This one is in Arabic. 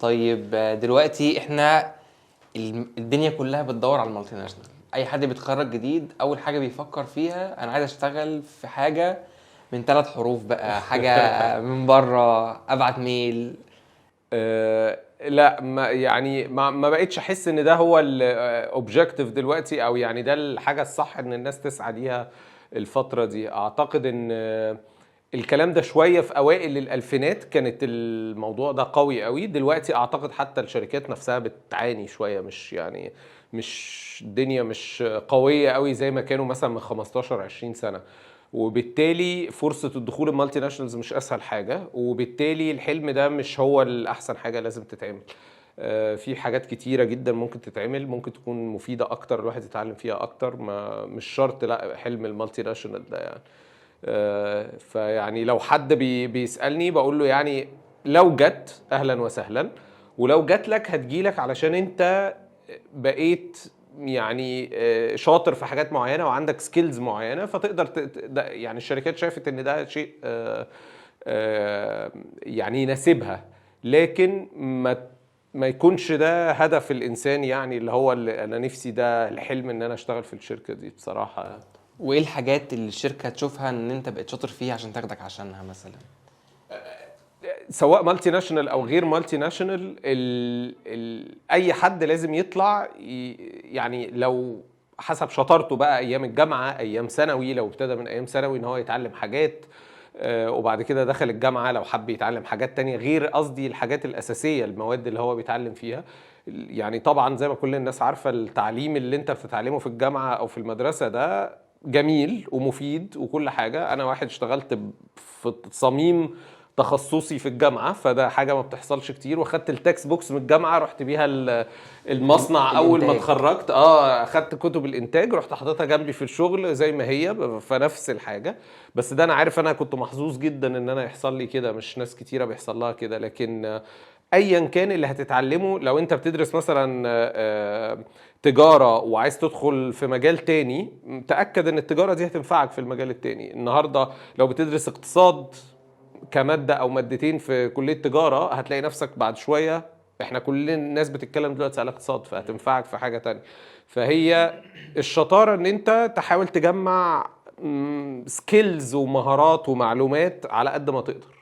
طيب دلوقتي احنا الدنيا كلها بتدور على المالتي ناشونال. اي حد بيتخرج جديد اول حاجه بيفكر فيها انا عايز اشتغل في حاجه من 3 حروف بقى، حاجه من بره، ابعت ميل. لا، ما يعني ما بقتش احس ان ده هو الاوبجكتيف دلوقتي، او يعني ده الحاجه الصح ان الناس تسعى ليها الفتره دي. اعتقد ان الكلام ده شويه في اوائل الالفينات كانت الموضوع ده قوي قوي. دلوقتي اعتقد حتى الشركات نفسها بتعاني شويه، مش يعني مش الدنيا مش قويه قوي زي ما كانوا مثلا من 15 20 سنه. وبالتالي فرصة الدخول المالتي ناشونالز مش أسهل حاجة، وبالتالي الحلم ده مش هو الأحسن حاجة لازم تتعمل. في حاجات كتيرة جدا ممكن تتعمل، ممكن تكون مفيدة أكتر، الواحد يتعلم فيها أكتر. ما مش شرط لا حلم المالتي ناشونال ده يعني. فيعني لو حد بيسألني بقول له يعني لو جت أهلا وسهلا، ولو جت لك هتجيلك علشان أنت بقيت يعني شاطر في حاجات معينه وعندك سكيلز معينه، فتقدر يعني الشركات شافت ان ده شيء يعني يناسبها. لكن ما يكونش ده هدف الانسان، يعني اللي هو اللي انا نفسي ده الحلم ان انا اشتغل في الشركه دي بصراحه. وايه الحاجات اللي الشركه تشوفها ان انت بقيت شاطر فيها عشان تاخدك عشانها مثلا؟ سواء مالتي ناشونال او غير مالتي ناشونال، اي حد لازم يطلع يعني لو حسب شطارته بقى ايام الجامعه، ايام ثانوي لو ابتدى من ايام ثانوي ان هو يتعلم حاجات، وبعد كده دخل الجامعه لو حب يتعلم حاجات تانية غير قصدي الحاجات الاساسيه، المواد اللي هو بيتعلم فيها. يعني طبعا زي ما كل الناس عارفه التعليم اللي انت بتتعلمه في الجامعه او في المدرسه ده جميل ومفيد وكل حاجه. انا واحد اشتغلت في صميم تخصصي في الجامعه، فده حاجه ما بتحصلش كتير. واخدت التكست بوكس من الجامعه رحت بيها المصنع اول ما الانتاج. اتخرجت. اخدت كتب الانتاج رحت حاططها جنبي في الشغل زي ما هي، فنفس الحاجه. بس ده انا عارف انا كنت محظوظ جدا ان انا يحصل لي كده، مش ناس كتيره بيحصل لها كده. لكن ايا كان اللي هتتعلمه، لو انت بتدرس مثلا تجارة وعايز تدخل في مجال تاني، تأكد ان التجارة دي هتنفعك في المجال التاني. النهاردة لو بتدرس اقتصاد كمادة او مادتين في كلية تجارة، هتلاقي نفسك بعد شوية، احنا كل الناس بتتكلم دلوقتي على اقتصاد، فهتنفعك في حاجة تانية. فهي الشطارة ان انت تحاول تجمع سكيلز ومهارات ومعلومات على قد ما تقدر.